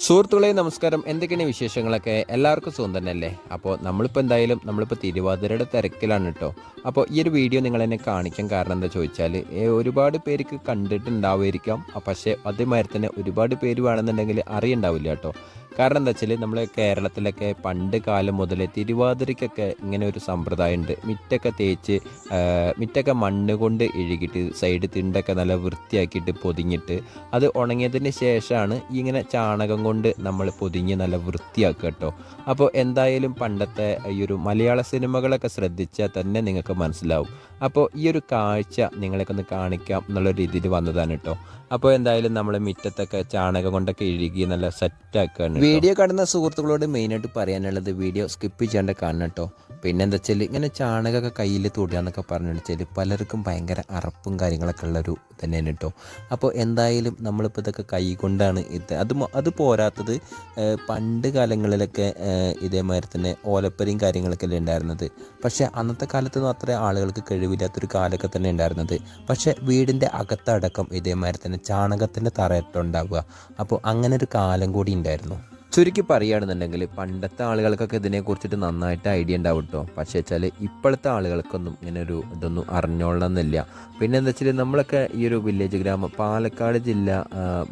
സുഹൃത്തുക്കളെ നമസ്കാരം. എന്തൊക്കെയാണ് വിശേഷങ്ങളൊക്കെ? എല്ലാവർക്കും സുഖം തന്നെയല്ലേ? അപ്പോൾ നമ്മളിപ്പോൾ തിരുവാതിരയുടെ തിരക്കിലാണ് കേട്ടോ. അപ്പോൾ ഈ ഒരു വീഡിയോ നിങ്ങളെന്നെ കാണിക്കാൻ കാരണം എന്താ ചോദിച്ചാൽ, ഒരുപാട് പേർക്ക് കണ്ടിട്ടുണ്ടാവുമായിരിക്കാം, പക്ഷേ അതേമാതിരി തന്നെ ഒരുപാട് പേര് വേണമെന്നുണ്ടെങ്കിൽ അറിയണ്ടാവില്ല കേട്ടോ. കാരണം എന്താ വെച്ചാൽ നമ്മൾ കേരളത്തിലൊക്കെ പണ്ട് കാലം മുതൽ തിരുവാതിരയ്ക്കൊക്കെ ഇങ്ങനെ ഒരു സമ്പ്രദായമുണ്ട്. മിറ്റൊക്കെ മണ്ണ് കൊണ്ട് ഇഴുകിയിട്ട് സൈഡ് തിണ്ടൊക്കെ നല്ല വൃത്തിയാക്കിയിട്ട് പൊതിഞ്ഞിട്ട് അത് ഉണങ്ങിയതിന് ശേഷമാണ് ഇങ്ങനെ ചാണകം കൊണ്ട് നമ്മൾ പൊതിഞ്ഞ് നല്ല വൃത്തിയാക്കുക കേട്ടോ. അപ്പോൾ എന്തായാലും പണ്ടത്തെ ഈ ഒരു മലയാള സിനിമകളൊക്കെ ശ്രദ്ധിച്ചാൽ തന്നെ നിങ്ങൾക്ക് മനസ്സിലാവും. അപ്പോൾ ഈ ഒരു കാഴ്ച നിങ്ങളൊക്കെ ഒന്ന് കാണിക്കാം എന്നുള്ള രീതിയിൽ വന്നതാണ് കേട്ടോ. അപ്പോൾ എന്തായാലും നമ്മൾ മുറ്റത്തൊക്കെ ചാണകം കൊണ്ടൊക്കെ ഇഴുകി നല്ല സെറ്റാക്കുകയാണ്. വീഡിയോ കാണുന്ന സുഹൃത്തുക്കളോട് മെയിനായിട്ട് പറയാനുള്ളത് വീഡിയോ സ്കിപ്പ് ചെയ്യാണ്ട് കാണണം കേട്ടോ. പിന്നെ എന്താ വെച്ചാൽ ഇങ്ങനെ ചാണകമൊക്കെ കയ്യിൽ തൊടുകയെന്നൊക്കെ പറഞ്ഞു വെച്ചാൽ പലർക്കും ഭയങ്കര അറപ്പും കാര്യങ്ങളൊക്കെ ഉള്ളൊരു തന്നെയാണ് കേട്ടോ. അപ്പോൾ എന്തായാലും നമ്മളിപ്പോൾ ഇതൊക്കെ കൈ കൊണ്ടാണ് അത് പോരാത്തത് പണ്ട് കാലങ്ങളിലൊക്കെ ഇതേമാതിരി തന്നെ ഓലപ്പരയും കാര്യങ്ങളൊക്കെ അല്ലേ ഉണ്ടായിരുന്നത്. പക്ഷേ അന്നത്തെ കാലത്തൊന്നും അത്ര ആളുകൾക്ക് കഴിവില്ലാത്തൊരു കാലമൊക്കെ തന്നെ ഉണ്ടായിരുന്നത്. പക്ഷേ വീടിൻ്റെ അകത്തടക്കം ഇതേമാതിരി തന്നെ ചാണകത്തിൻ്റെ തറയിട്ടുണ്ടാവുക. അപ്പോൾ അങ്ങനെ ഒരു കാലം കൂടി ഉണ്ടായിരുന്നു. ചുരുക്കി പറയുകയാണെന്നുണ്ടെങ്കിൽ പണ്ടത്തെ ആളുകൾക്കൊക്കെ ഇതിനെക്കുറിച്ചിട്ട് നന്നായിട്ട് ഐഡിയ ഉണ്ടാവും കേട്ടോ. പക്ഷേ വെച്ചാൽ ഇപ്പോഴത്തെ ആളുകൾക്കൊന്നും ഇങ്ങനെ ഇതൊന്നും അറിഞ്ഞോളണമെന്നില്ല. പിന്നെ എന്താ വെച്ചാൽ നമ്മളൊക്കെ ഈ ഒരു വില്ലേജ് ഗ്രാമം പാലക്കാട് ജില്ല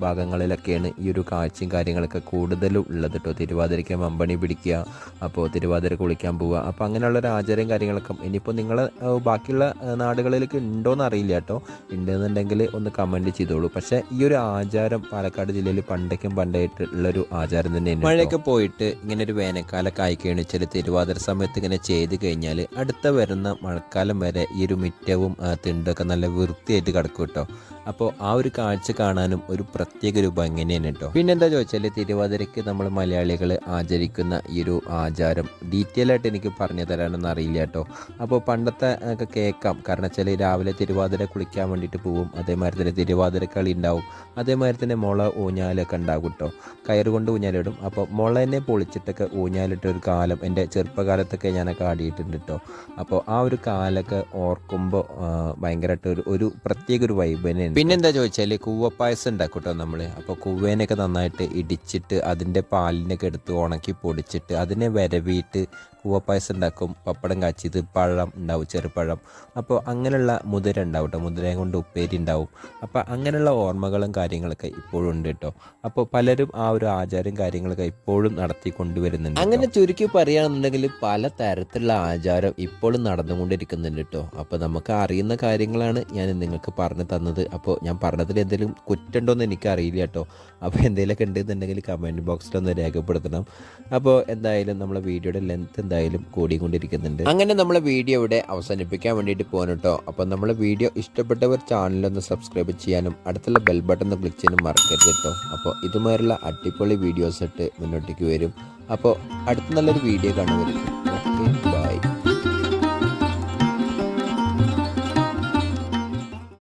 ഭാഗങ്ങളിലൊക്കെയാണ് ഈ ഒരു കാഴ്ചയും കാര്യങ്ങളൊക്കെ കൂടുതലും ഉള്ളത് കേട്ടോ. തിരുവാതിരയ്ക്ക് മമ്പണി പിടിക്കുക, അപ്പോൾ തിരുവാതിര കുളിക്കാൻ പോവുക, അപ്പോൾ അങ്ങനെയുള്ളൊരു ആചാരം കാര്യങ്ങളൊക്കെ ഇനിയിപ്പോൾ നിങ്ങൾ ബാക്കിയുള്ള നാടുകളിലേക്ക് ഉണ്ടോയെന്ന് അറിയില്ല കേട്ടോ. ഉണ്ടെന്നുണ്ടെങ്കിൽ ഒന്ന് കമൻറ്റ് ചെയ്തോളൂ. പക്ഷേ ഈ ഒരു ആചാരം പാലക്കാട് ജില്ലയിൽ പണ്ടായിട്ട് ഉള്ളൊരു ആചാരം തന്നെ. മഴയൊക്കെ പോയിട്ട് ഇങ്ങനെ ഒരു വേനൽക്കാലമൊക്കെ ആയിക്കഴിഞ്ഞാൽ ചില തിരുവാതിര സമയത്ത് ഇങ്ങനെ ചെയ്ത് കഴിഞ്ഞാൽ അടുത്ത വരുന്ന മഴക്കാലം വരെ ഈ ഒരു മുറ്റവും തിണ്ടൊക്കെ നല്ല വൃത്തിയായിട്ട് കിടക്കും കേട്ടോ. അപ്പോൾ ആ ഒരു കാഴ്ച കാണാനും ഒരു പ്രത്യേക രൂപം എങ്ങനെയാണ് കേട്ടോ. പിന്നെന്താ ചോദിച്ചാൽ തിരുവാതിരയ്ക്ക് നമ്മൾ മലയാളികൾ ആചരിക്കുന്ന ഈ ഒരു ആചാരം ഡീറ്റെയിൽ ആയിട്ട് എനിക്ക് പറഞ്ഞു തരാനൊന്നും അറിയില്ല കേട്ടോ. അപ്പോൾ പണ്ടത്തെ ഒക്കെ കേൾക്കാം. കാരണം വെച്ചാൽ രാവിലെ തിരുവാതിര കുളിക്കാൻ വേണ്ടിയിട്ട് പോവും, അതേമാതിരി തന്നെ തിരുവാതിര കളി ഉണ്ടാവും, അതേമാതിരി തന്നെ മുള ഊഞ്ഞാലൊക്കെ ഉണ്ടാകും കേട്ടോ. കയറുകൊണ്ട് ഊഞ്ഞാലിടും. അപ്പോൾ മുളനെ പൊളിച്ചിട്ടൊക്കെ ഊഞ്ഞാലിട്ട ഒരു കാലം എൻ്റെ ചെറുപ്പകാലത്തൊക്കെ ഞാനൊക്കെ ആടിയിട്ടുണ്ട് കേട്ടോ. അപ്പോൾ ആ ഒരു കാലമൊക്കെ ഓർക്കുമ്പോൾ ഭയങ്കരമായിട്ട് ഒരു പ്രത്യേക ഒരു വൈബ് തന്നെയാണ്. പിന്നെന്താ ചോദിച്ചാൽ കൂവപ്പായസം ഉണ്ടാക്കും കേട്ടോ നമ്മൾ. അപ്പോൾ കൂവേനൊക്കെ നന്നായിട്ട് ഇടിച്ചിട്ട് അതിൻ്റെ പാലിനൊക്കെ എടുത്ത് ഉണക്കി പൊടിച്ചിട്ട് അതിനെ വരവിയിട്ട് കൂവപ്പായസം ഉണ്ടാക്കും. പപ്പടം കാച്ചിയത്, പഴം ഉണ്ടാവും, ചെറുപഴം. അപ്പോൾ അങ്ങനെയുള്ള മുതിര ഉണ്ടാവും കേട്ടോ. മുതിരയും കൊണ്ട് ഉപ്പേരി ഉണ്ടാവും. അപ്പോൾ അങ്ങനെയുള്ള ഓർമ്മകളും കാര്യങ്ങളൊക്കെ ഇപ്പോഴും ഉണ്ട് കേട്ടോ. അപ്പോൾ പലരും ആ ഒരു ആചാരം കാര്യങ്ങളൊക്കെ ഇപ്പോഴും നടത്തി കൊണ്ടുവരുന്നുണ്ട്. അങ്ങനെ ചുരുക്കി പറയുകയാണെന്നുണ്ടെങ്കിൽ പല തരത്തിലുള്ള ആചാരം ഇപ്പോഴും നടന്നുകൊണ്ടിരിക്കുന്നുണ്ട് കേട്ടോ. അപ്പോൾ നമുക്ക് അറിയുന്ന കാര്യങ്ങളാണ് ഞാൻ നിങ്ങൾക്ക് പറഞ്ഞു തന്നത്. അപ്പോൾ ഞാൻ പറഞ്ഞതിൽ എന്തെങ്കിലും കുറ്റുണ്ടോയെന്ന് എനിക്കറിയില്ല കേട്ടോ. അപ്പോൾ എന്തെങ്കിലുമൊക്കെ ഉണ്ടെന്നുണ്ടെങ്കിൽ കമൻറ്റ് ബോക്സിലൊന്ന് രേഖപ്പെടുത്തണം. അപ്പോൾ എന്തായാലും നമ്മളെ വീഡിയോയുടെ ലെങ്ത് എന്തായാലും കൂടിക്കൊണ്ടിരിക്കുന്നുണ്ട്. അങ്ങനെ നമ്മളെ വീഡിയോ ഇവിടെ അവസാനിപ്പിക്കാൻ വേണ്ടിയിട്ട് പോകണം കേട്ടോ. അപ്പോൾ നമ്മളെ വീഡിയോ ഇഷ്ടപ്പെട്ടവർ ചാനലൊന്ന് സബ്സ്ക്രൈബ് ചെയ്യാനും അടുത്തുള്ള ബെൽ ബട്ടൺ ഒന്ന് ക്ലിക്ക് ചെയ്യാനും മറക്കരുത് കേട്ടോ. അപ്പോൾ ഇതുമാതിരിയുള്ള അടിപൊളി വീഡിയോസ് ഇട്ട് മുന്നോട്ടേക്ക് വരും. അപ്പോൾ അടുത്ത നല്ലൊരു വീഡിയോ കാണുമായിരിക്കും.